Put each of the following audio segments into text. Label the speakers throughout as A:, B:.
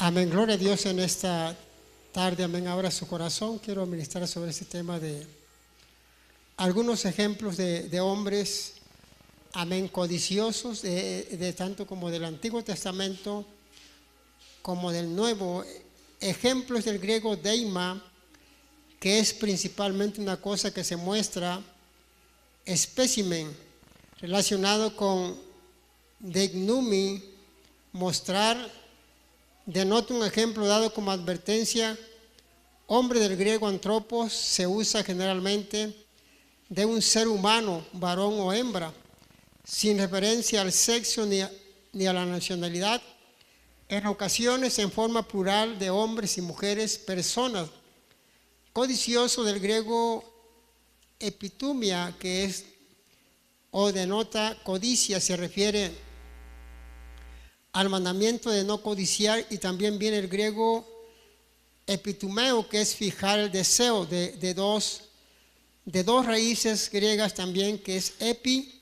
A: Amén, gloria a Dios en esta tarde, amén. Abra su corazón, quiero ministrar sobre este tema de algunos ejemplos de hombres, amén, codiciosos, de tanto como del Antiguo Testamento como del Nuevo. Ejemplos del griego deima, que es principalmente una cosa que se muestra, espécimen, relacionado con degnumi, mostrar, denota un ejemplo dado como advertencia. Hombre del griego antropos se usa generalmente de un ser humano, varón o hembra, sin referencia al sexo ni a la nacionalidad. En ocasiones en forma plural de hombres y mujeres, personas. Codicioso del griego epitumia, que es o denota codicia, se refiere al mandamiento de no codiciar, y también viene el griego epitumeo, que es fijar el deseo, de dos raíces griegas también, que es epi,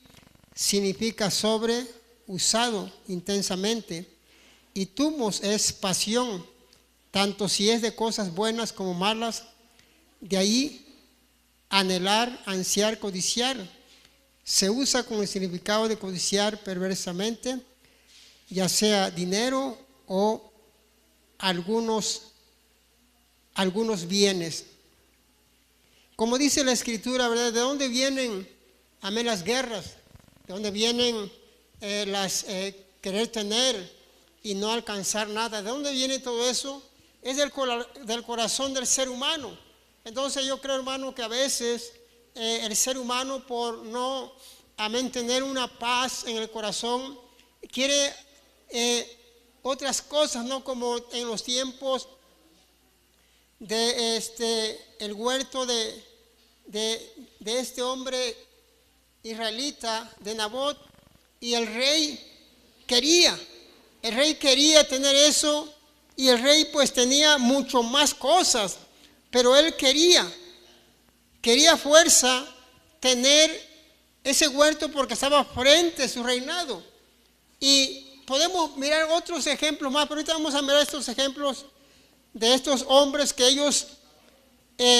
A: significa sobre, usado intensamente, y tumos es pasión, tanto si es de cosas buenas como malas, de ahí anhelar, ansiar, codiciar. Se usa con el significado de codiciar perversamente, ya sea dinero o algunos bienes. Como dice la Escritura, ¿verdad? ¿De dónde vienen, amén, las guerras? ¿De dónde vienen querer tener y no alcanzar nada? ¿De dónde viene todo eso? Es del corazón del ser humano. Entonces yo creo, hermano, que a veces el ser humano, por no, amén, tener una paz en el corazón, quiere otras cosas, ¿no? Como en los tiempos de el huerto de este hombre israelita, de Nabot, y el rey quería tener eso, y el rey pues tenía mucho más cosas, pero él quería fuerza tener ese huerto porque estaba frente a su reinado. Y podemos mirar otros ejemplos más, pero ahorita vamos a mirar estos ejemplos de estos hombres que ellos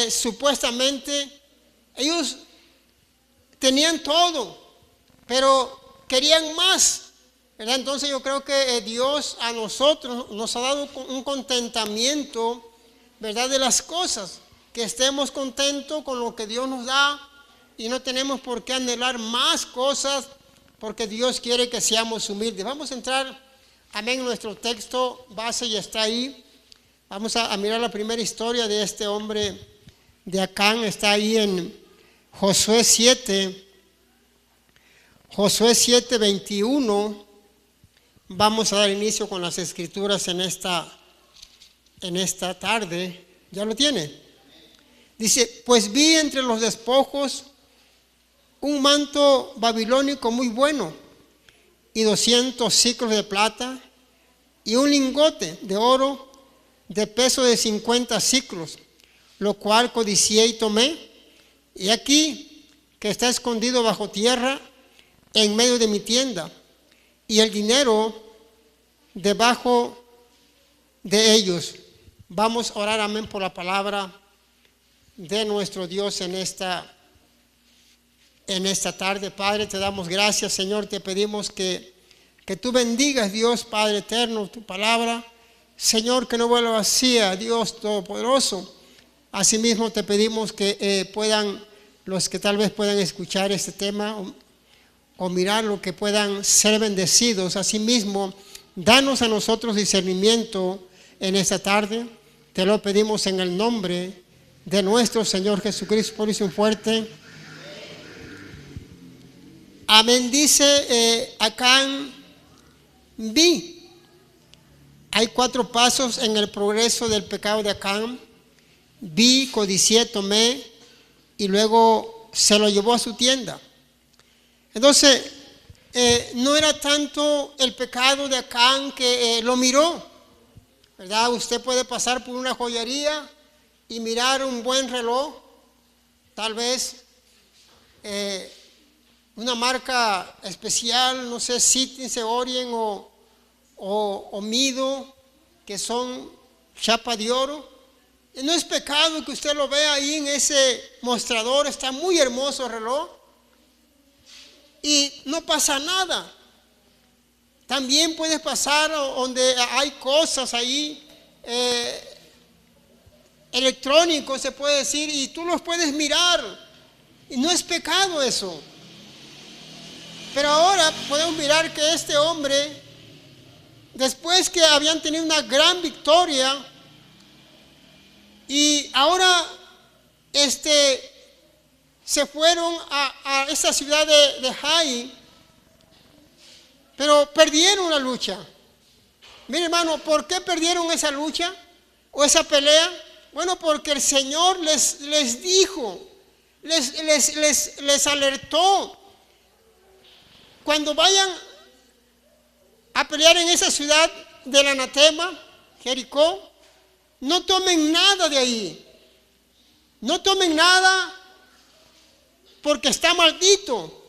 A: supuestamente, ellos tenían todo, pero querían más, ¿verdad? Entonces yo creo que Dios a nosotros nos ha dado un contentamiento, ¿verdad? De las cosas, que estemos contentos con lo que Dios nos da y no tenemos por qué anhelar más cosas, porque Dios quiere que seamos humildes. Vamos a entrar, amén, en nuestro texto base, y está ahí. Vamos a mirar la primera historia de este hombre de Acán. Está ahí en Josué 7, 21. Vamos a dar inicio con las escrituras en esta tarde. ¿Ya lo tiene? Dice: pues vi entre los despojos un manto babilónico muy bueno, y 200 siclos de plata, y un lingote de oro de peso de 50 siclos, lo cual codicié y tomé. Y aquí que está escondido bajo tierra en medio de mi tienda, y el dinero debajo de ellos. Vamos a orar, amén, por la palabra de nuestro Dios en esta tarde. Padre, te damos gracias, Señor. Te pedimos que tú bendigas, Dios Padre eterno, tu palabra, Señor, que no vuelva vacía, Dios Todopoderoso. Asimismo te pedimos que los que tal vez puedan escuchar este tema o mirarlo, que puedan ser bendecidos. Asimismo, danos a nosotros discernimiento en esta tarde. Te lo pedimos en el nombre de nuestro Señor Jesucristo. Por eso un fuerte amén. Dice Acán, vi. Hay 4 pasos en el progreso del pecado de Acán. Vi, codicié, tomé, y luego se lo llevó a su tienda. Entonces, no era tanto el pecado de Acán que lo miró, ¿verdad? Usted puede pasar por una joyería y mirar un buen reloj, tal vez una marca especial, no sé, Sittings, Orient o Mido, que son chapa de oro. Y no es pecado que usted lo vea ahí en ese mostrador, está muy hermoso el reloj. Y no pasa nada. También puede pasar donde hay cosas ahí, electrónicos se puede decir, y tú los puedes mirar. Y no es pecado eso. Pero ahora podemos mirar que este hombre, después que habían tenido una gran victoria, y ahora se fueron a esta ciudad de Hai, pero perdieron la lucha. Mire, hermano, ¿por qué perdieron esa lucha o esa pelea? Bueno, porque el Señor les dijo, les alertó. Cuando vayan a pelear en esa ciudad del anatema, Jericó, no tomen nada de ahí. No tomen nada porque está maldito.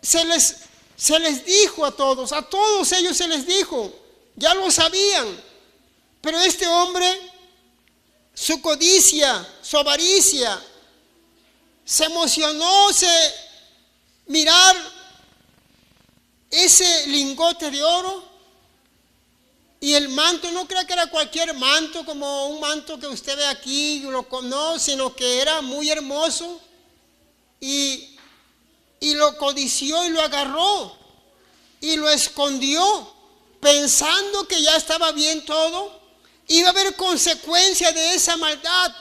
A: Se les dijo a todos ellos se les dijo, ya lo sabían. Pero este hombre, su codicia, su avaricia, se emocionó, mirar ese lingote de oro y el manto. No creo que era cualquier manto, como un manto que usted ve aquí, no, sino que era muy hermoso, y lo codició y lo agarró y lo escondió, pensando que ya estaba bien todo. Iba a haber consecuencia de esa maldad.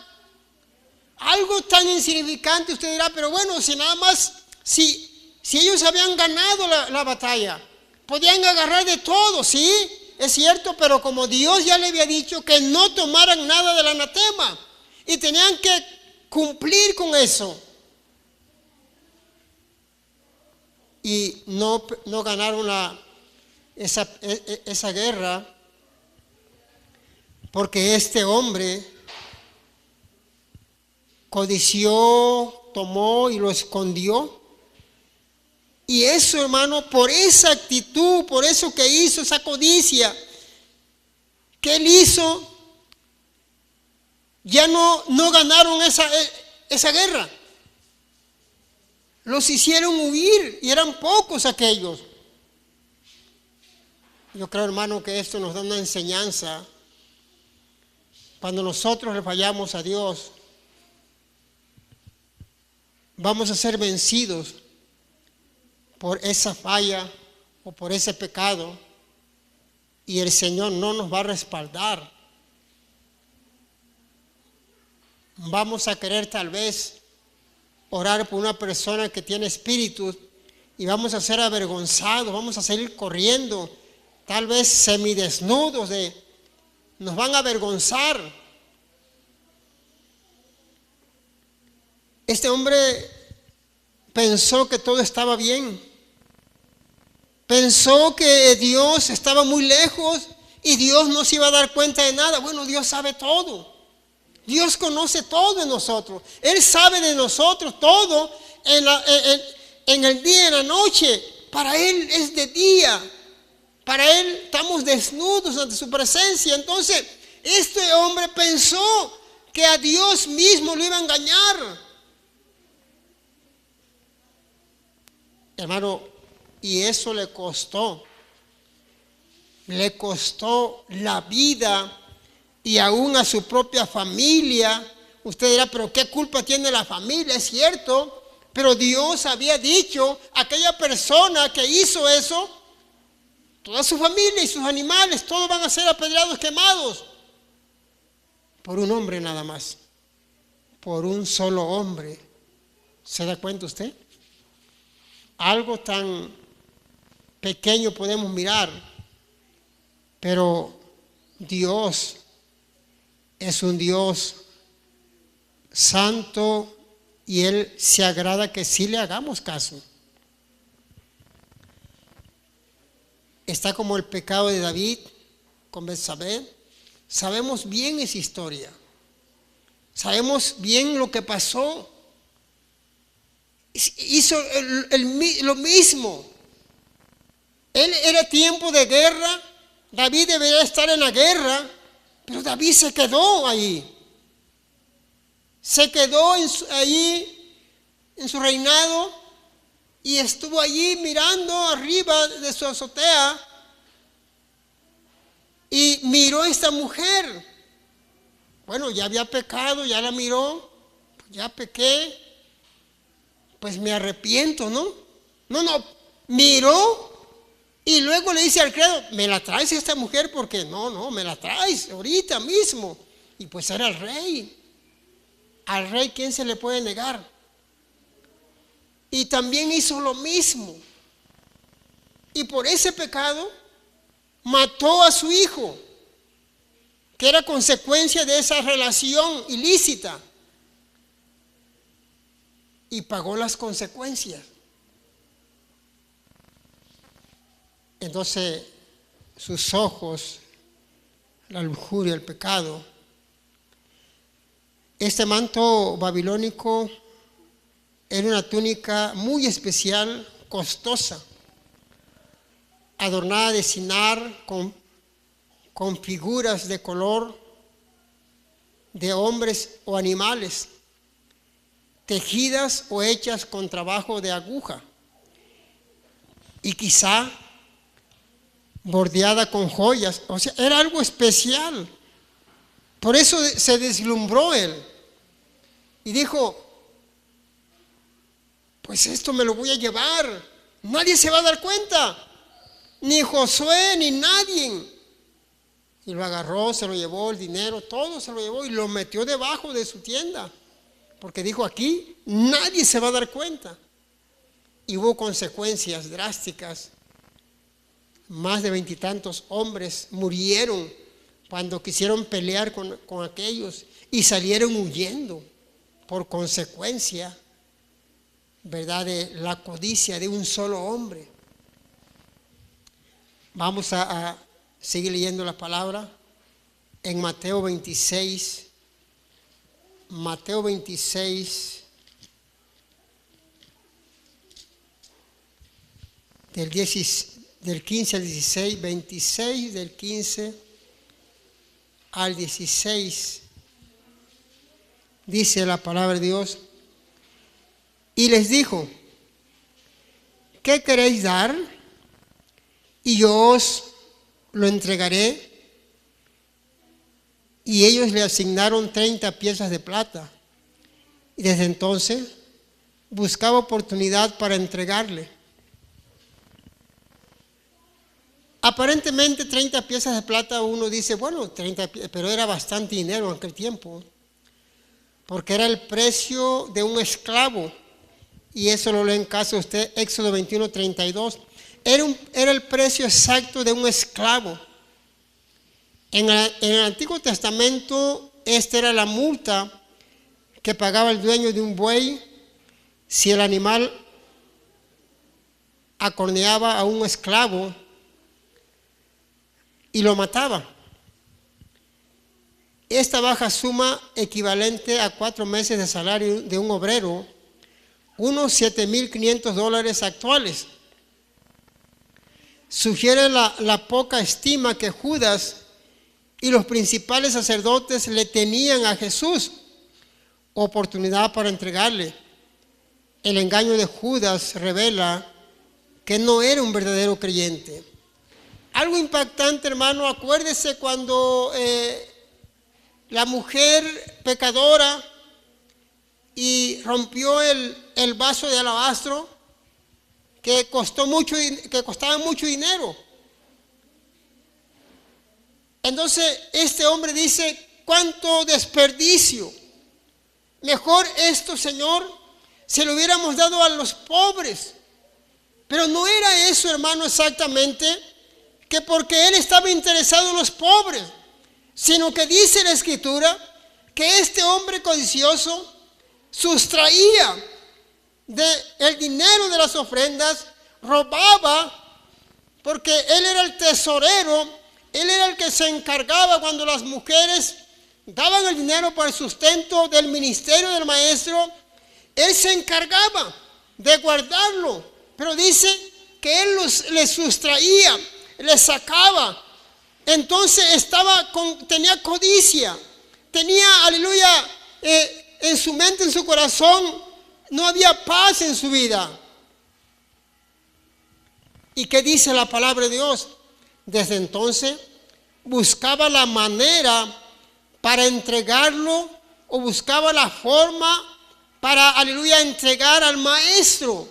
A: Algo tan insignificante, usted dirá, pero bueno, si nada más, si ellos habían ganado la batalla, podían agarrar de todo, sí, es cierto, pero como Dios ya le había dicho que no tomaran nada del anatema, y tenían que cumplir con eso. Y no ganaron esa guerra, porque este hombre codició, tomó y lo escondió. Y eso, hermano, por esa actitud, por eso que hizo, esa codicia que él hizo, ya no ganaron esa guerra. Los hicieron huir y eran pocos aquellos. Yo creo, hermano, que esto nos da una enseñanza. Cuando nosotros le fallamos a Dios, vamos a ser vencidos por esa falla o por ese pecado, y el Señor no nos va a respaldar. Vamos a querer tal vez orar por una persona que tiene espíritus y vamos a ser avergonzados, vamos a salir corriendo, tal vez semidesnudos, nos van a avergonzar. Este hombre pensó que todo estaba bien. Pensó que Dios estaba muy lejos y Dios no se iba a dar cuenta de nada. Bueno, Dios sabe todo. Dios conoce todo en nosotros. Él sabe de nosotros todo en el día y en la noche. Para Él es de día. Para Él estamos desnudos ante su presencia. Entonces, este hombre pensó que a Dios mismo lo iba a engañar. Hermano, y eso le costó la vida y aún a su propia familia. Usted dirá, pero ¿qué culpa tiene la familia? Es cierto, pero Dios había dicho, aquella persona que hizo eso, toda su familia y sus animales, todos van a ser apedreados, quemados, por un hombre nada más, por un solo hombre. ¿Se da cuenta usted? Algo tan pequeño podemos mirar, pero Dios es un Dios santo y Él se agrada que sí le hagamos caso. Está como el pecado de David con Betsabé. Sabemos bien esa historia. Sabemos bien lo que pasó. Hizo lo mismo. Él era tiempo de guerra David debería estar en la guerra, pero David se quedó ahí. Se quedó allí en su reinado y estuvo allí mirando arriba de su azotea y miró a esta mujer. Bueno, ya había pecado, ya la miró, ya pequé, pues me arrepiento, ¿no? No, miró. Y luego le dice al criado, ¿me la traes a esta mujer? Porque no, me la traes ahorita mismo. Y pues era el rey. Al rey, ¿quién se le puede negar? Y también hizo lo mismo. Y por ese pecado mató a su hijo, que era consecuencia de esa relación ilícita. Y pagó las consecuencias. Entonces, sus ojos, la lujuria, el pecado. Este manto babilónico era una túnica muy especial, costosa, adornada de sinar con figuras de color de hombres o animales, tejidas o hechas con trabajo de aguja, y quizá bordeada con joyas. O sea, era algo especial. Por eso se deslumbró él y dijo, pues esto me lo voy a llevar, nadie se va a dar cuenta, ni Josué ni nadie. Y lo agarró, se lo llevó, el dinero, todo se lo llevó y lo metió debajo de su tienda, porque dijo, aquí nadie se va a dar cuenta. Y hubo consecuencias drásticas. Más de 20 y tantos hombres murieron cuando quisieron pelear con aquellos y salieron huyendo por consecuencia, ¿verdad?, de la codicia de un solo hombre. Vamos a seguir leyendo la palabra en Mateo 26. Mateo 26, del 15 al 16, 26 del 15 al 16, dice la palabra de Dios, y les dijo, ¿qué queréis dar? Y yo os lo entregaré. Y ellos le asignaron 30 piezas de plata, y desde entonces buscaba oportunidad para entregarle. Aparentemente 30 piezas de plata, uno dice, bueno, 30, pero era bastante dinero en aquel tiempo, porque era el precio de un esclavo, y eso lo lee en casa usted, Éxodo 21, 32. Era el precio exacto de un esclavo. En el Antiguo Testamento, esta era la multa que pagaba el dueño de un buey si el animal acorneaba a un esclavo y lo mataba. Esta baja suma, equivalente a 4 meses de salario de un obrero, unos $7,500 actuales. Sugiere la poca estima que Judas y los principales sacerdotes le tenían a Jesús. Oportunidad para entregarle. El engaño de Judas revela que no era un verdadero creyente. Algo impactante, hermano, acuérdese cuando la mujer pecadora y rompió el vaso de alabastro que costaba mucho dinero. Entonces este hombre dice, cuánto desperdicio. Mejor esto, Señor, se lo hubiéramos dado a los pobres. Pero no era eso, hermano, exactamente, que porque él estaba interesado en los pobres, sino que dice la Escritura que este hombre codicioso sustraía del dinero de las ofrendas, robaba, porque él era el tesorero, él era el que se encargaba cuando las mujeres daban el dinero para el sustento del ministerio del maestro, él se encargaba de guardarlo, pero dice que él le sustraía, le sacaba Entonces tenía codicia, tenía, aleluya, en su mente, en su corazón, no había paz en su vida. ¿Y qué dice la palabra de Dios? Desde entonces buscaba la manera para entregarlo, o buscaba la forma para, aleluya, entregar al maestro.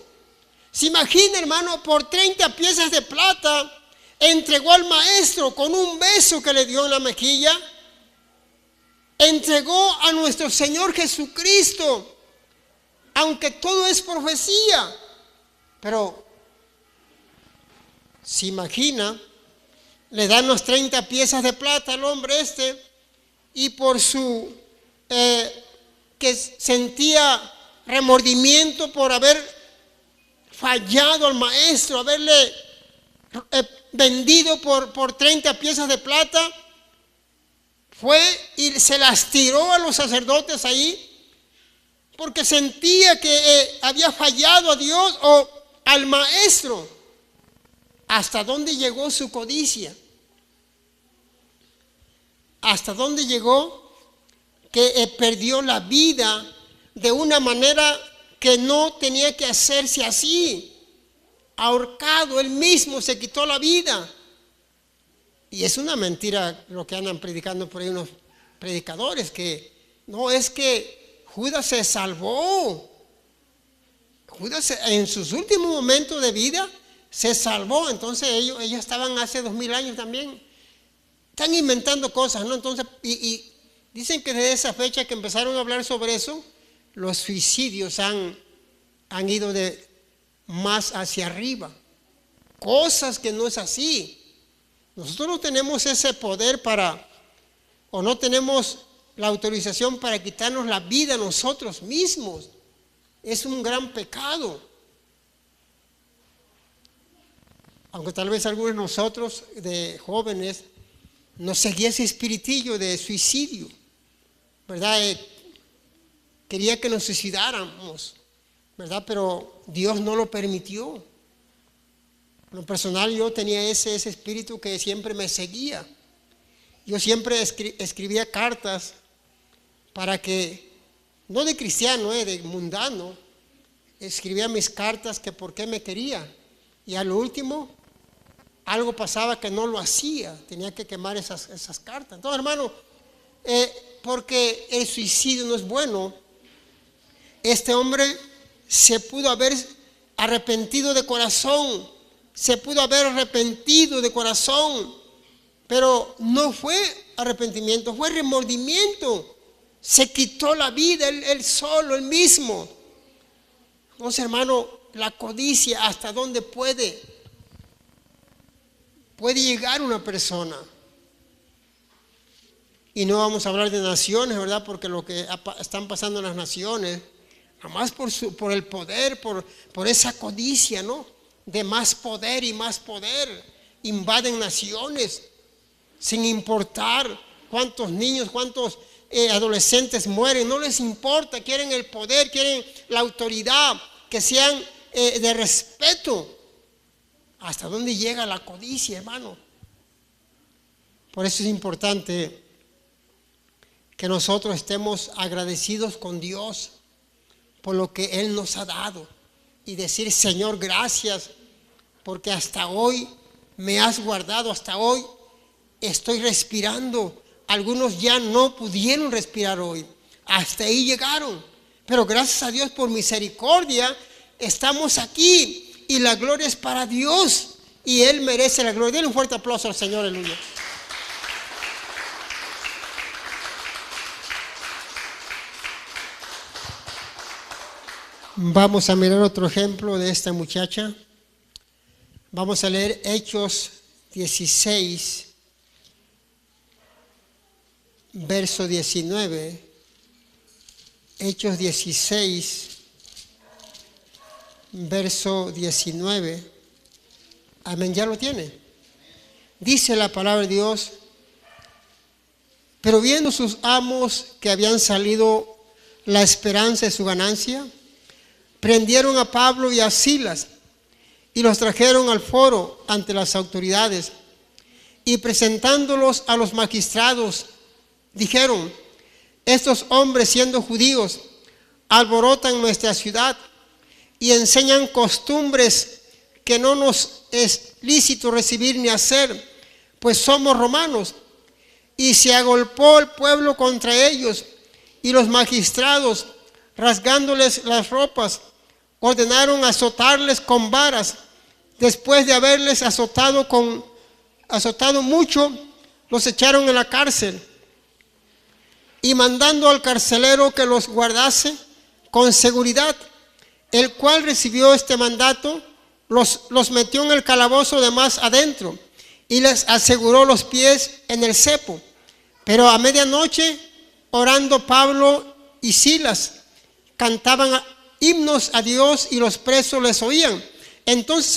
A: Se imagina, hermano, por 30 piezas de plata entregó al maestro con un beso que le dio en la mejilla. Entregó a nuestro Señor Jesucristo, aunque todo es profecía. Pero se imagina, le dan las 30 piezas de plata al hombre y por su que sentía remordimiento por haber fallado al maestro, haberle vendido por 30 piezas de plata, fue y se las tiró a los sacerdotes ahí, porque sentía que había fallado a Dios o al maestro. ¿Hasta dónde llegó su codicia? ¿Hasta dónde llegó? Que perdió la vida de una manera que no tenía que hacerse así. Ahorcado, él mismo se quitó la vida. Y es una mentira lo que andan predicando por ahí unos predicadores, que no, es que Judas se salvó. Judas en sus últimos momentos de vida se salvó. Entonces ellos estaban hace 2000 años también. Están inventando cosas, ¿no? Entonces, y dicen que desde esa fecha que empezaron a hablar sobre eso, los suicidios han ido de más hacia arriba. Cosas que no es así. Nosotros no tenemos ese poder o no tenemos la autorización para quitarnos la vida nosotros mismos. Es un gran pecado. Aunque tal vez algunos de nosotros, de jóvenes, nos seguía ese espiritillo de suicidio, ¿verdad? Quería que nos suicidáramos, ¿verdad? Pero Dios no lo permitió. En lo personal, yo tenía ese espíritu que siempre me seguía. Yo siempre escribía cartas para que, no de cristiano, de mundano, escribía mis cartas que por qué me quería. Y a lo último, algo pasaba que no lo hacía, tenía que quemar esas cartas. Entonces, hermano, porque el suicidio no es bueno, este hombre se pudo haber arrepentido de corazón, pero no fue arrepentimiento, fue remordimiento. Se quitó la vida él solo, él mismo. Entonces, hermano, la codicia, ¿hasta dónde puede llegar una persona? Y no vamos a hablar de naciones, ¿verdad? Porque lo que están pasando en las naciones, nada más por el poder, por esa codicia, ¿no? De más poder y más poder, invaden naciones, sin importar cuántos niños, cuántos adolescentes mueren, no les importa, quieren el poder, quieren la autoridad, que sean de respeto. ¿Hasta dónde llega la codicia, hermano? Por eso es importante que nosotros estemos agradecidos con Dios por lo que Él nos ha dado y decir: Señor, gracias, porque hasta hoy me has guardado, hasta hoy estoy respirando. Algunos ya no pudieron respirar hoy, hasta ahí llegaron, pero gracias a Dios por misericordia estamos aquí. Y la gloria es para Dios. Y Él merece la gloria. Denle un fuerte aplauso al Señor, aleluya. Vamos a mirar otro ejemplo de esta muchacha. Vamos a leer Hechos 16, verso 19. Hechos 16, verso 19. Amén, ¿ya lo tiene? Dice la palabra de Dios: pero viendo sus amos que habían salido la esperanza de su ganancia, prendieron a Pablo y a Silas y los trajeron al foro ante las autoridades. y presentándolos a los magistrados, dijeron: estos hombres, siendo judíos, alborotan nuestra ciudad y enseñan costumbres que no nos es lícito recibir ni hacer, pues somos romanos. Y se agolpó el pueblo contra ellos, y los magistrados, rasgándoles las ropas, ordenaron azotarles con varas. Después de haberles azotado mucho, los echaron en la cárcel. Y mandando al carcelero que los guardase con seguridad, el cual recibió este mandato, los metió en el calabozo de más adentro y les aseguró los pies en el cepo. Pero a medianoche, orando Pablo y Silas, cantaban himnos a Dios y los presos les oían. Entonces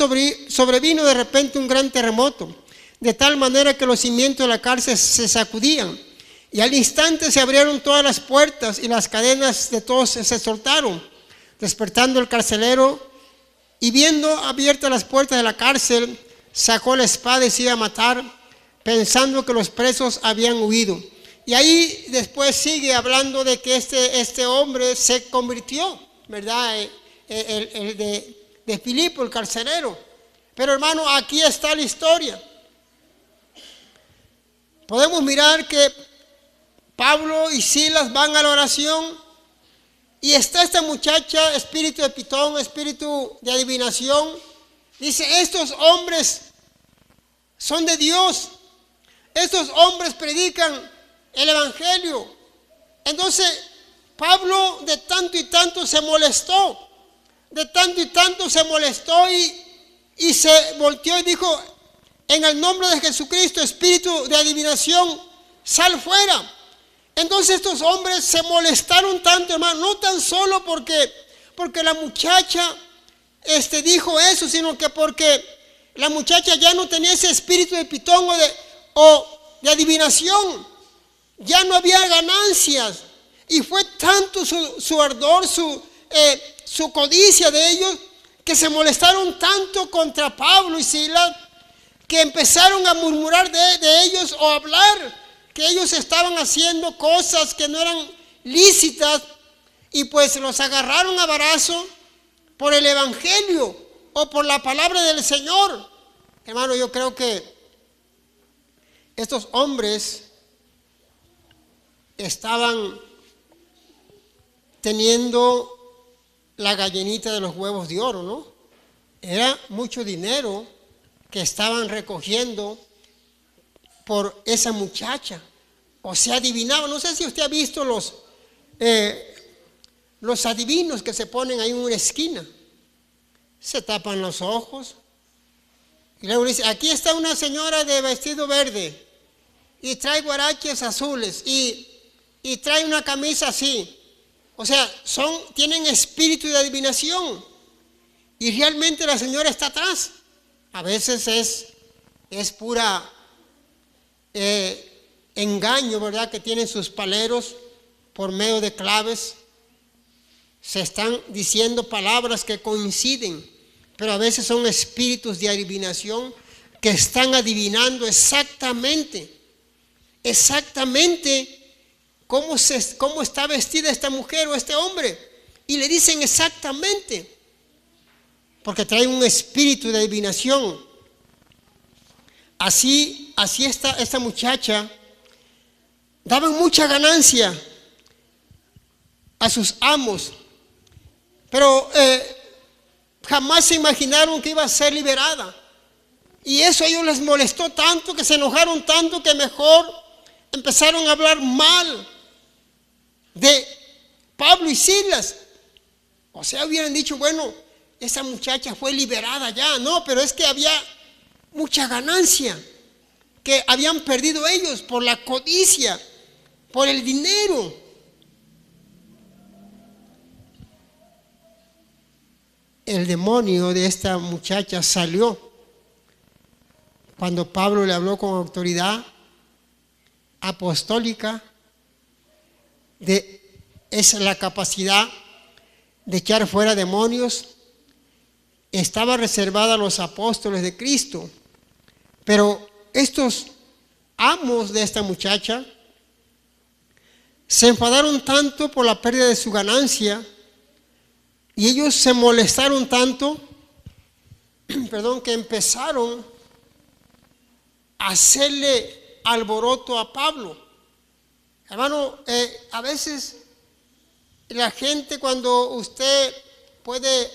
A: sobrevino de repente un gran terremoto, de tal manera que los cimientos de la cárcel se sacudían. Y al instante se abrieron todas las puertas y las cadenas de todos se soltaron. Despertando el carcelero y viendo abiertas las puertas de la cárcel, sacó la espada y se iba a matar, pensando que los presos habían huido. Y ahí después sigue hablando de que este hombre se convirtió, ¿verdad? El de Filipo, el carcelero. Pero hermano, aquí está la historia. Podemos mirar que Pablo y Silas van a la oración y está esta muchacha, espíritu de pitón, espíritu de adivinación. Dice: estos hombres son de Dios, estos hombres predican el evangelio. Entonces Pablo de tanto y tanto se molestó, y se volteó y dijo: en el nombre de Jesucristo, espíritu de adivinación, sal fuera. Entonces estos hombres se molestaron tanto, hermano, no tan solo porque la muchacha dijo eso, sino que porque la muchacha ya no tenía ese espíritu de pitón o de adivinación. Ya no había ganancias. Y fue tanto su ardor, su codicia de ellos, que se molestaron tanto contra Pablo y Silas, que empezaron a murmurar de ellos o a hablar que ellos estaban haciendo cosas que no eran lícitas, y pues los agarraron a varazo por el evangelio o por la palabra del Señor. Hermano, yo creo que estos hombres estaban teniendo la gallinita de los huevos de oro, ¿no? Era mucho dinero que estaban recogiendo por esa muchacha. O sea, adivinaban. No sé si usted ha visto los adivinos que se ponen ahí en una esquina. Se tapan los ojos y luego dice: aquí está una señora de vestido verde y trae guaraches azules y trae una camisa así. O sea, tienen espíritu de adivinación, y realmente la señora está atrás. A veces es pura engaño, ¿verdad? Que tienen sus paleros por medio de claves. Se están diciendo palabras que coinciden, pero a veces son espíritus de adivinación que están adivinando exactamente cómo está vestida esta mujer o este hombre, y le dicen exactamente, porque trae un espíritu de adivinación. Así esta muchacha daban mucha ganancia a sus amos, pero jamás se imaginaron que iba a ser liberada. Y eso a ellos les molestó tanto, que se enojaron tanto, que mejor empezaron a hablar mal de Pablo y Silas. O sea, hubieran dicho: bueno, esa muchacha fue liberada ya. No, pero es que había mucha ganancia que habían perdido ellos por la codicia, por el dinero. El demonio de esta muchacha salió cuando Pablo le habló con autoridad apostólica. Es la capacidad de echar fuera demonios. Estaba reservada a los apóstoles de Cristo, pero estos amos de esta muchacha se enfadaron tanto por la pérdida de su ganancia y ellos se molestaron tanto, que empezaron a hacerle alboroto a Pablo. Hermano, a veces la gente, cuando usted puede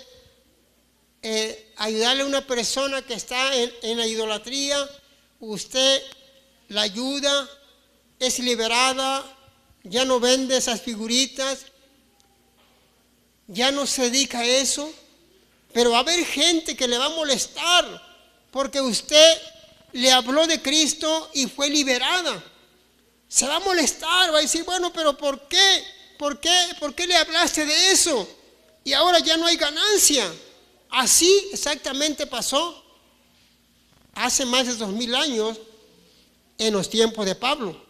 A: ayudarle a una persona que está en la idolatría, usted la ayuda, es liberada, ya no vende esas figuritas, ya no se dedica a eso. Pero va a haber gente que le va a molestar porque usted le habló de Cristo y fue liberada. Se va a molestar, va a decir, bueno, pero ¿por qué? ¿Por qué le hablaste de eso? Y ahora ya no hay ganancia. Así exactamente pasó hace más de 2000 años en los tiempos de Pablo.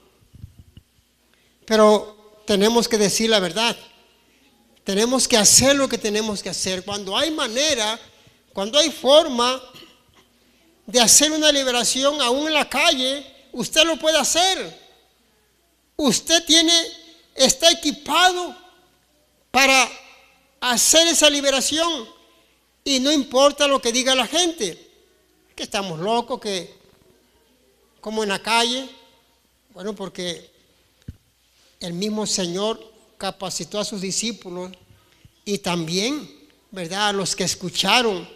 A: Pero tenemos que decir la verdad. Tenemos que hacer lo que tenemos que hacer. Cuando hay manera, cuando hay forma de hacer una liberación aún en la calle, usted lo puede hacer. Usted está equipado para hacer esa liberación y no importa lo que diga la gente, que estamos locos, que como en la calle. Bueno, porque el mismo Señor capacitó a sus discípulos y también, ¿verdad?, a los que escucharon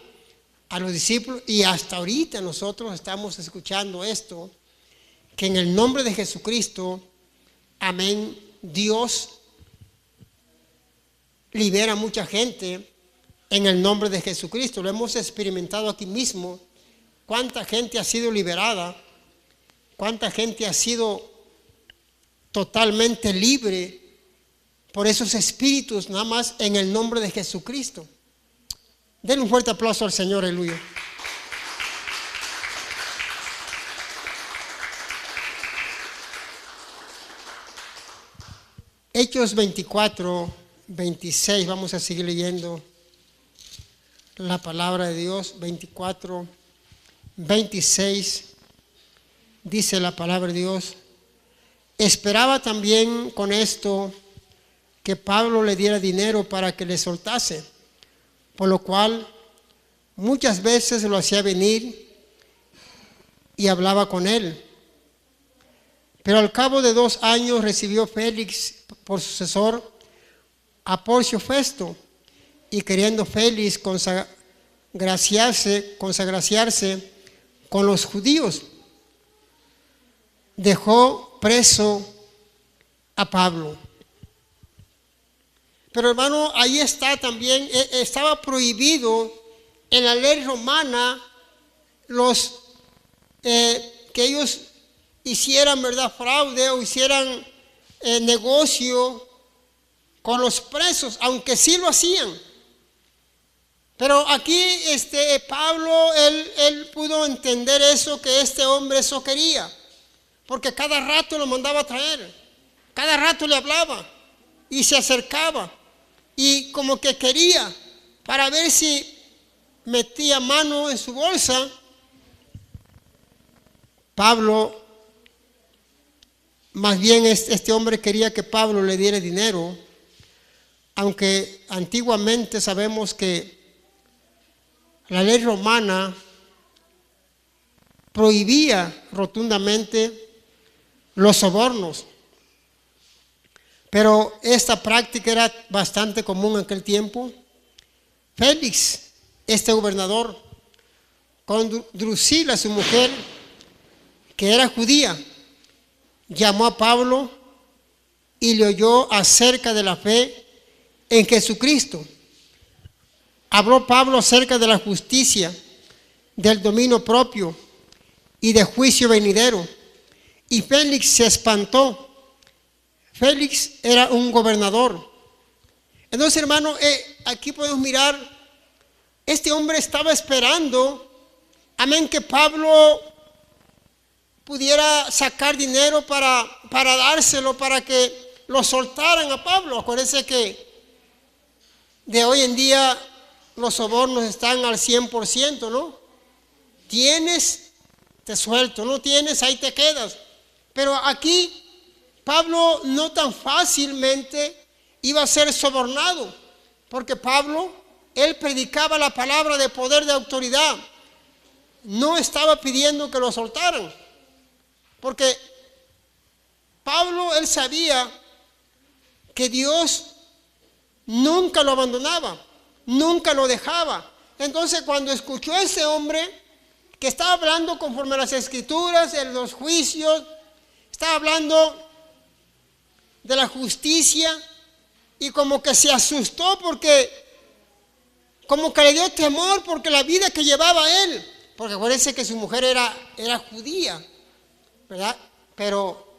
A: a los discípulos, y hasta ahorita nosotros estamos escuchando esto, que en el nombre de Jesucristo, amén, Dios libera a mucha gente en el nombre de Jesucristo. Lo hemos experimentado aquí mismo. Cuánta gente ha sido liberada, cuánta gente ha sido totalmente libre por esos espíritus, nada más en el nombre de Jesucristo. Denle un fuerte aplauso al Señor, aleluya. Hechos 24, 26, vamos a seguir leyendo la palabra de Dios. 24, 26, dice la palabra de Dios: esperaba también con esto que Pablo le diera dinero para que le soltase, por lo cual muchas veces lo hacía venir y hablaba con él. Pero al cabo de 2 años recibió Félix por sucesor a Porcio Festo, y queriendo Félix consagrarse con los judíos, dejó preso a Pablo. Pero hermano, ahí está también, estaba prohibido en la ley romana que ellos hicieran, ¿verdad?, fraude o hicieran negocio con los presos, aunque sí lo hacían. Pero aquí Pablo, él pudo entender eso, que este hombre eso quería, porque cada rato lo mandaba a traer, cada rato le hablaba y se acercaba. Y como que quería, para ver si metía mano en su bolsa. Pablo, más bien este hombre quería que Pablo le diera dinero, aunque antiguamente sabemos que la ley romana prohibía rotundamente los sobornos. Pero esta práctica era bastante común en aquel tiempo. Félix, este gobernador, con Drusila, su mujer, que era judía, llamó a Pablo y le oyó acerca de la fe en Jesucristo. Habló Pablo acerca de la justicia, del dominio propio y de juicio venidero. Y Félix se espantó. Félix era un gobernador. Entonces, hermano, aquí podemos mirar, este hombre estaba esperando, amén, que Pablo pudiera sacar dinero para dárselo, para que lo soltaran a Pablo. Acuérdense que de hoy en día los sobornos están al 100%, ¿no? Tienes, te suelto; no tienes, ahí te quedas. Pero aquí Pablo no tan fácilmente iba a ser sobornado, porque Pablo, él predicaba la palabra de poder, de autoridad. No estaba pidiendo que lo soltaran, porque Pablo, él sabía que Dios nunca lo abandonaba, nunca lo dejaba. Entonces, cuando escuchó a ese hombre que estaba hablando conforme a las Escrituras, en los juicios, estaba hablando de la justicia, y como que se asustó porque como que le dio temor porque la vida que llevaba él, porque acuérdense que su mujer era judía, ¿verdad? Pero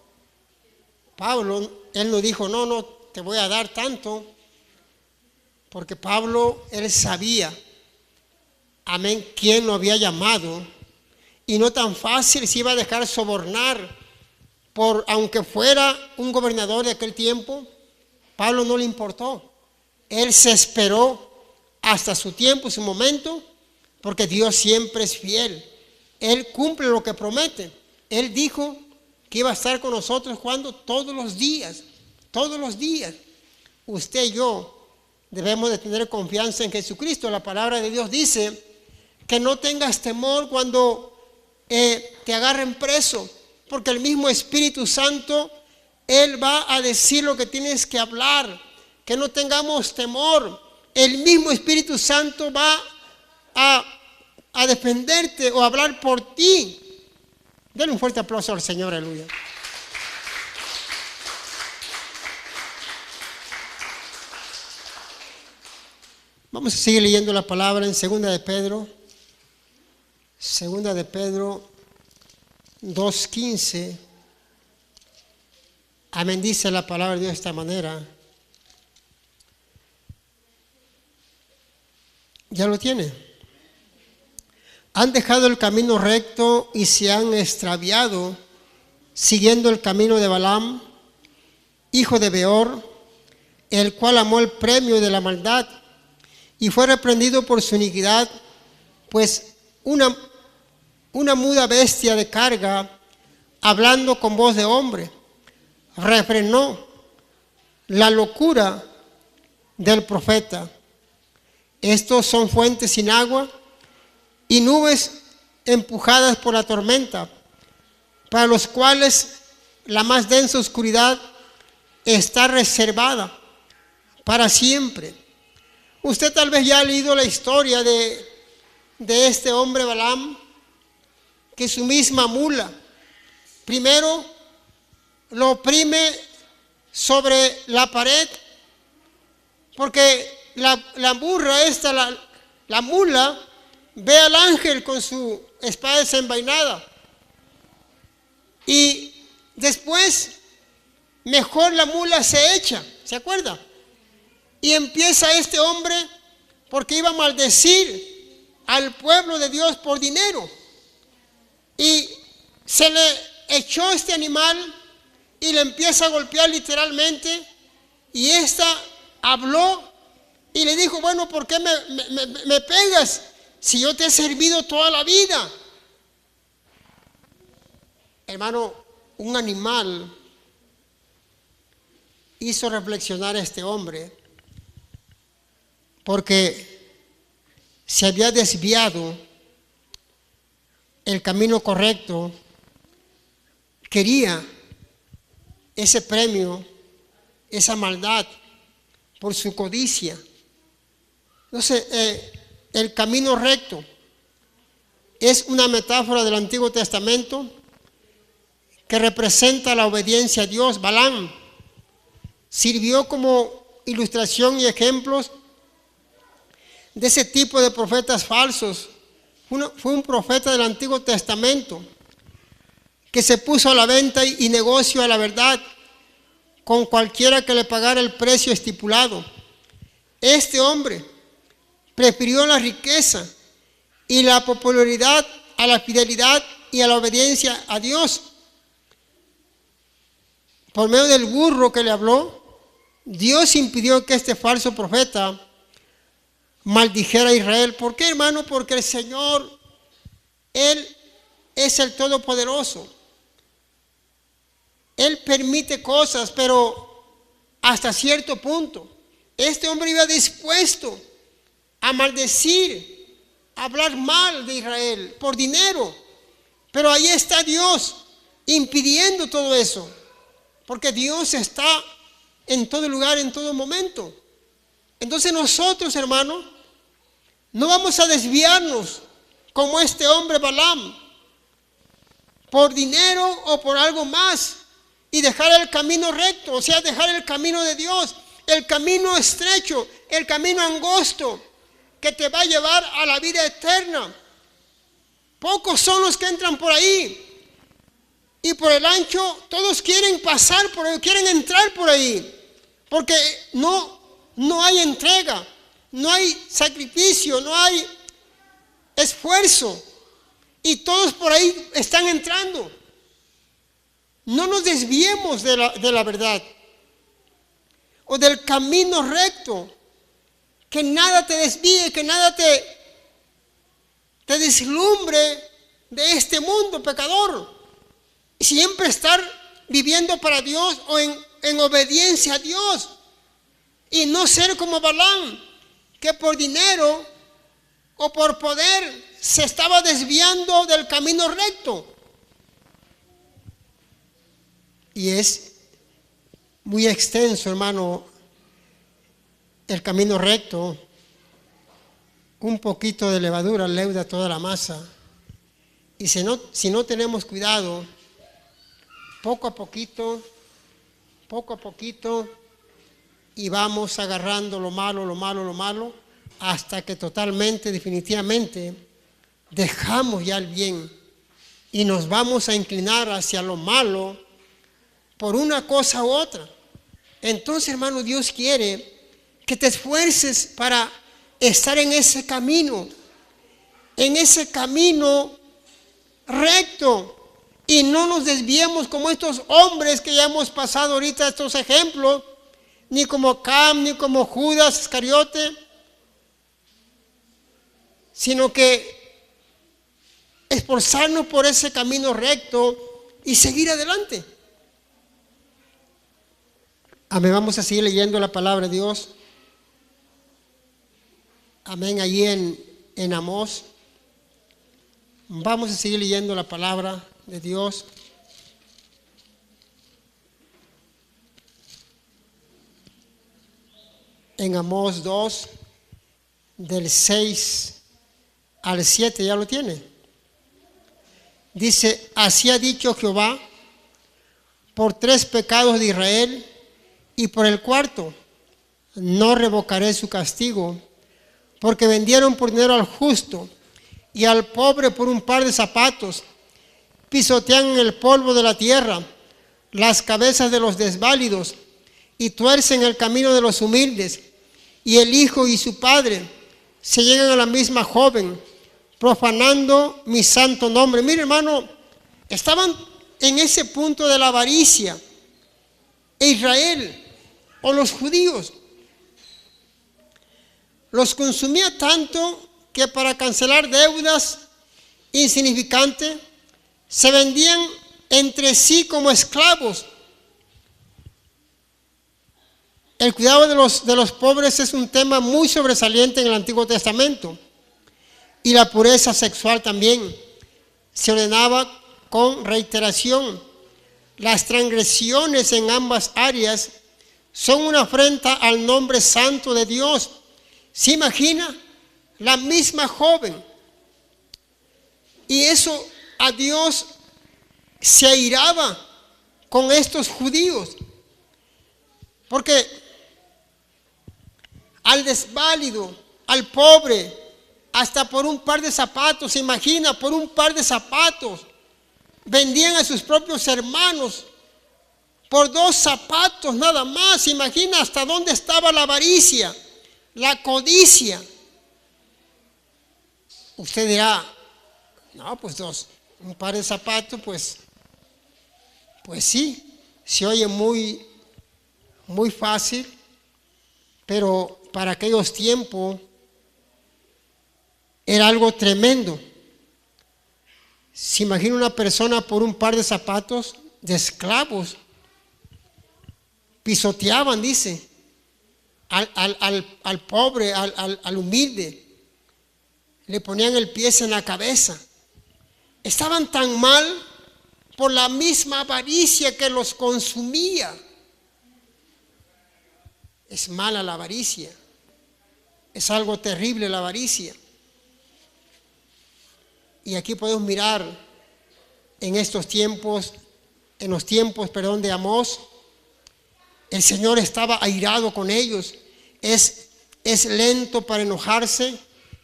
A: Pablo, él no dijo, no te voy a dar tanto, porque Pablo, él sabía, amén, quién lo había llamado, y no tan fácil se iba a dejar sobornar por, aunque fuera un gobernador de aquel tiempo. Pablo no le importó, él se esperó hasta su tiempo, su momento, porque Dios siempre es fiel, él cumple lo que promete. Él dijo que iba a estar con nosotros cuando todos los días. Usted y yo debemos de tener confianza en Jesucristo. La palabra de Dios dice que no tengas temor cuando te agarren preso, porque el mismo Espíritu Santo, Él va a decir lo que tienes que hablar, que no tengamos temor. El mismo Espíritu Santo va a defenderte o a hablar por ti. Denle un fuerte aplauso al Señor, aleluya. Vamos a seguir leyendo la palabra en Segunda de Pedro 2:15. Amén, dice la palabra de Dios de esta manera. ¿Ya lo tiene? Han dejado el camino recto y se han extraviado, siguiendo el camino de Balaam, hijo de Beor, el cual amó el premio de la maldad y fue reprendido por su iniquidad, pues una muda bestia de carga, hablando con voz de hombre, refrenó la locura del profeta. Estos son fuentes sin agua y nubes empujadas por la tormenta, para los cuales la más densa oscuridad está reservada para siempre. Usted tal vez ya ha leído la historia de este hombre Balaam, que su misma mula primero lo oprime sobre la pared, porque la burra esta, la mula, ve al ángel con su espada desenvainada, y después mejor la mula se echa, ¿se acuerda? Y empieza este hombre, porque iba a maldecir al pueblo de Dios por dinero, y se le echó este animal y le empieza a golpear literalmente, y esta habló y le dijo, bueno, ¿por qué me pegas si yo te he servido toda la vida? Hermano, un animal hizo reflexionar a este hombre, porque se había desviado el camino correcto, quería ese premio, esa maldad, por su codicia. Entonces, el camino recto es una metáfora del Antiguo Testamento que representa la obediencia a Dios. Balaam sirvió como ilustración y ejemplos de ese tipo de profetas falsos. Fue un profeta del Antiguo Testamento que se puso a la venta y negocio a la verdad con cualquiera que le pagara el precio estipulado. Este hombre prefirió la riqueza y la popularidad a la fidelidad y a la obediencia a Dios. Por medio del burro que le habló, Dios impidió que este falso profeta maldijera a Israel. ¿Por qué, hermano? Porque el Señor, Él es el Todopoderoso. Él permite cosas, pero hasta cierto punto. Este hombre iba dispuesto a maldecir, a hablar mal de Israel por dinero. Pero ahí está Dios impidiendo todo eso. Porque Dios está en todo lugar, en todo momento. Entonces nosotros, hermanos, no vamos a desviarnos como este hombre Balaam por dinero o por algo más y dejar el camino recto, o sea, dejar el camino de Dios, el camino estrecho, el camino angosto que te va a llevar a la vida eterna. Pocos son los que entran por ahí. Y por el ancho, todos quieren pasar por ahí, quieren entrar por ahí. Porque no hay entrega, no hay sacrificio, no hay esfuerzo. Y todos por ahí están entrando. No nos desviemos de la verdad o del camino recto. Que nada te desvíe, que nada te deslumbre de este mundo pecador. Siempre estar viviendo para Dios o en obediencia a Dios. Y no ser como Balaam, que por dinero o por poder se estaba desviando del camino recto. Y es muy extenso, hermano, el camino recto. Un poquito de levadura leuda toda la masa. Y si no tenemos cuidado, poco a poquito, y vamos agarrando lo malo, hasta que totalmente, definitivamente, dejamos ya el bien y nos vamos a inclinar hacia lo malo por una cosa u otra. Entonces, hermano, Dios quiere que te esfuerces para estar en ese camino recto, y no nos desviemos como estos hombres que ya hemos pasado ahorita estos ejemplos, ni como Cam, ni como Judas Iscariote, sino que esforzarnos por ese camino recto y seguir adelante. Amén. Vamos a seguir leyendo la palabra de Dios. Amén. Allí en Amós. Vamos a seguir leyendo la palabra de Dios. En Amós 2, del 6 al 7, ya lo tiene. Dice: así ha dicho Jehová, por 3 pecados de Israel, y por el 4 no revocaré su castigo, porque vendieron por dinero al justo y al pobre por un par de zapatos, pisotean en el polvo de la tierra las cabezas de los desválidos y tuercen el camino de los humildes, y el hijo y su padre se llegan a la misma joven, profanando mi santo nombre. Mire, hermano, estaban en ese punto de la avaricia. Israel o los judíos los consumía tanto que para cancelar deudas insignificantes se vendían entre sí como esclavos. El cuidado de los pobres es un tema muy sobresaliente en el Antiguo Testamento, y la pureza sexual también se ordenaba con reiteración. Las transgresiones en ambas áreas son una afrenta al nombre santo de Dios. ¿Se imagina? La misma joven. Y eso a Dios se airaba con estos judíos. Porque al desválido, al pobre, hasta por un par de zapatos, se imagina, por un par de zapatos, vendían a sus propios hermanos por 2 zapatos nada más. Se imagina hasta dónde estaba la avaricia, la codicia. Usted dirá, no, pues un par de zapatos, pues sí, se oye muy fácil, pero para aquellos tiempos era algo tremendo. Se imagina una persona por un par de zapatos de esclavos pisoteaban, dice, al pobre, al humilde. Le ponían el pie en la cabeza. Estaban tan mal por la misma avaricia que los consumía. Es mala la avaricia. Es algo terrible la avaricia. Y aquí podemos mirar en estos tiempos, en los tiempos, de Amós, el Señor estaba airado con ellos. Es lento para enojarse,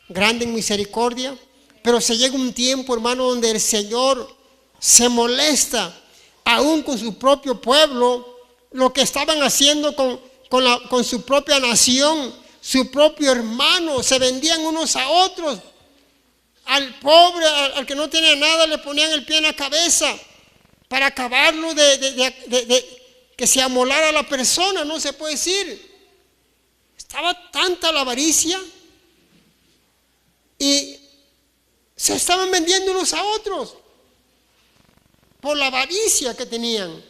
A: grande en misericordia, pero se llega un tiempo, hermano, donde el Señor se molesta aún con su propio pueblo, lo que estaban haciendo con su propia nación, su propio hermano. Se vendían unos a otros. Al pobre, al que no tenía nada, le ponían el pie en la cabeza para acabarlo de que se amolara la persona, no se puede decir. Estaba tanta la avaricia y se estaban vendiendo unos a otros por la avaricia que tenían.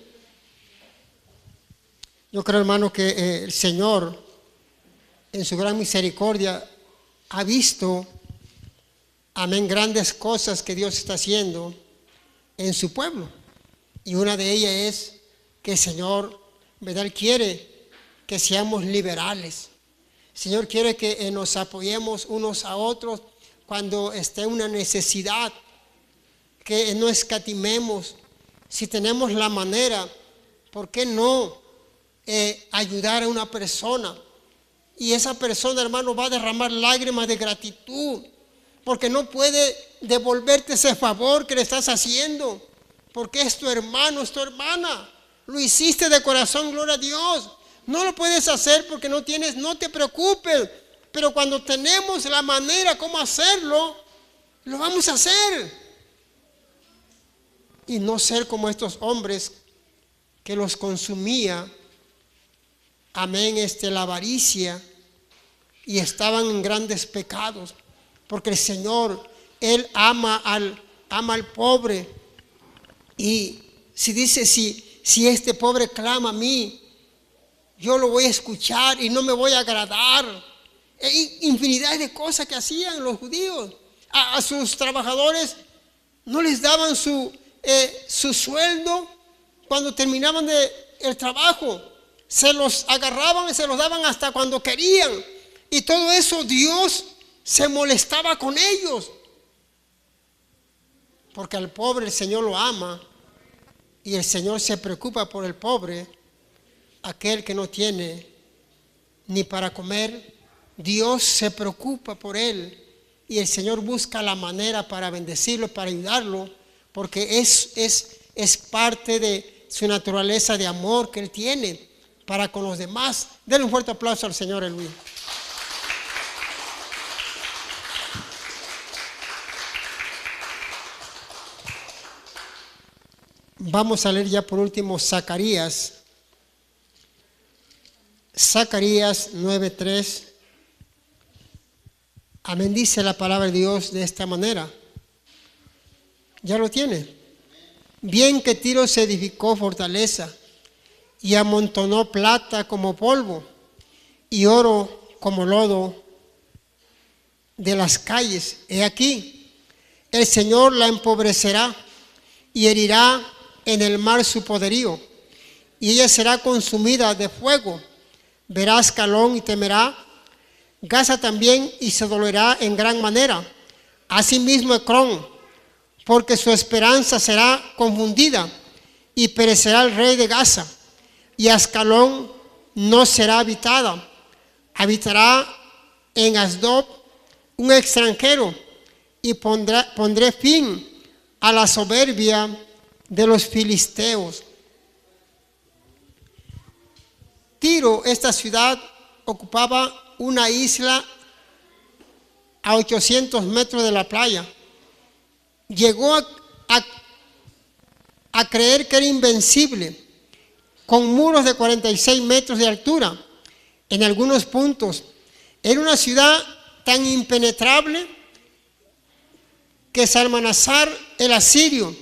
A: Yo creo, hermano, que el Señor, en su gran misericordia, ha visto, amén, grandes cosas que Dios está haciendo en su pueblo. Y una de ellas es que el Señor, ¿verdad?, Él quiere que seamos liberales. El Señor quiere que nos apoyemos unos a otros cuando esté una necesidad, que no escatimemos. Si tenemos la manera, ¿por qué no ayudar a una persona? Y esa persona, hermano, va a derramar lágrimas de gratitud, porque no puede devolverte ese favor que le estás haciendo, porque es tu hermano, es tu hermana. Lo hiciste de corazón, gloria a Dios. No lo puedes hacer porque no tienes, no te preocupes. Pero cuando tenemos la manera cómo hacerlo, lo vamos a hacer. Y no ser como estos hombres que los consumía, amén, la avaricia, y estaban en grandes pecados. Porque el Señor, Él ama al pobre. Y si dice, si este pobre clama a mí, yo lo voy a escuchar y no me voy a agradar. Infinidad de cosas que hacían los judíos. A sus trabajadores no les daban su sueldo cuando terminaban el trabajo. Se los agarraban y se los daban hasta cuando querían. Y todo eso Dios se molestaba con ellos. Porque al pobre el Señor lo ama. Y el Señor se preocupa por el pobre, aquel que no tiene ni para comer. Dios se preocupa por él y el Señor busca la manera para bendecirlo, para ayudarlo, porque es parte de su naturaleza de amor que Él tiene para con los demás. Denle un fuerte aplauso al Señor, aleluya. Vamos a leer ya por último Zacarías 9:3. Amén, dice la palabra de Dios de esta manera. ¿Ya lo tiene? Bien que Tiro se edificó fortaleza y amontonó plata como polvo y oro como lodo de las calles. He aquí, el Señor la empobrecerá y herirá en el mar su poderío, y ella será consumida de fuego. Verá Ascalón y temerá, Gaza también, y se dolerá en gran manera. Asimismo Ecrón, porque su esperanza será confundida, y perecerá el rey de Gaza, y Ascalón no será habitada. Habitará en Asdod un extranjero, y pondré fin a la soberbia de los filisteos. Tiro, esta ciudad, ocupaba una isla a 800 metros de la playa. Llegó a creer que era invencible, con muros de 46 metros de altura. En algunos puntos era una ciudad tan impenetrable que Salmanasar el asirio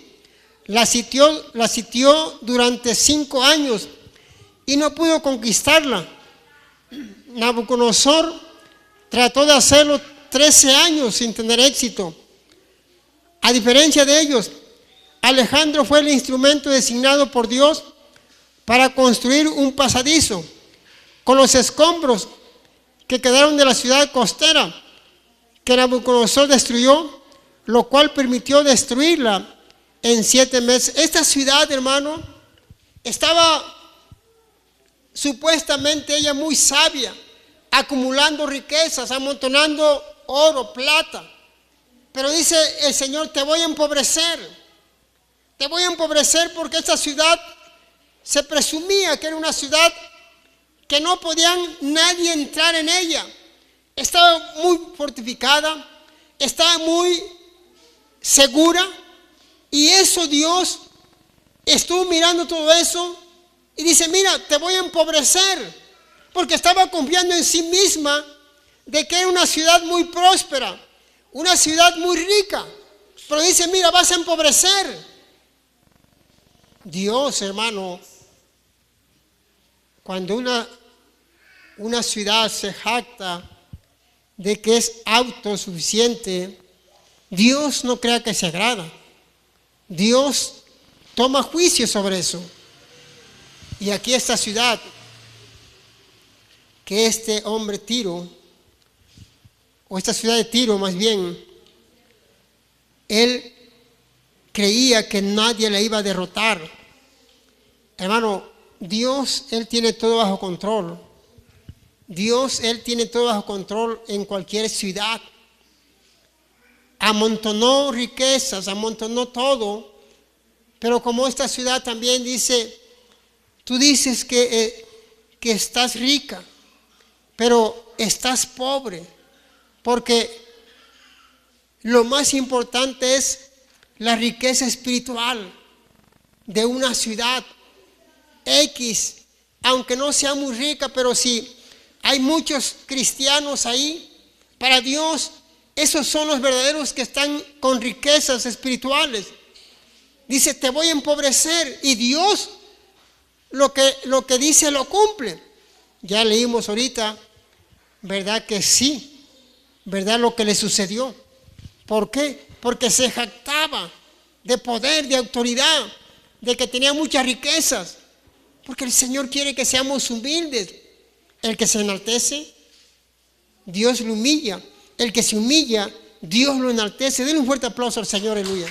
A: la sitió durante 5 años, y no pudo conquistarla. Nabucodonosor trató de hacerlo 13 años sin tener éxito. A diferencia de ellos, Alejandro fue el instrumento designado por Dios para construir un pasadizo con los escombros que quedaron de la ciudad costera que Nabucodonosor destruyó, lo cual permitió destruirla en 7 meses. Esta ciudad, hermano, estaba supuestamente ella muy sabia, acumulando riquezas, amontonando oro, plata. Pero dice el Señor, te voy a empobrecer. Te voy a empobrecer porque esta ciudad se presumía que era una ciudad que no podían nadie entrar en ella. Estaba muy fortificada, estaba muy segura, y eso Dios estuvo mirando todo eso y dice, mira, te voy a empobrecer, porque estaba confiando en sí misma de que era una ciudad muy próspera, una ciudad muy rica, pero dice, mira, vas a empobrecer. Dios, hermano, cuando una ciudad se jacta de que es autosuficiente, Dios no crea que se agrada. Dios toma juicio sobre eso. Y aquí esta ciudad, que este hombre Tiro, o esta ciudad de Tiro más bien, él creía que nadie le iba a derrotar. Hermano, Dios, Él tiene todo bajo control. Dios, Él tiene todo bajo control en cualquier ciudad. Amontonó riquezas, amontonó todo, pero como esta ciudad también dice, tú dices que estás rica, pero estás pobre, porque lo más importante es la riqueza espiritual de una ciudad X, aunque no sea muy rica, pero si hay muchos cristianos ahí, para Dios esos son los verdaderos que están con riquezas espirituales. Dice, te voy a empobrecer, y Dios lo que dice lo cumple. Ya leímos ahorita, ¿verdad que sí? ¿Verdad lo que le sucedió? ¿Por qué? Porque se jactaba de poder, de autoridad, de que tenía muchas riquezas. Porque el Señor quiere que seamos humildes. El que se enaltece, Dios lo humilla. El que se humilla, Dios lo enaltece. Denle un fuerte aplauso al Señor, aleluya.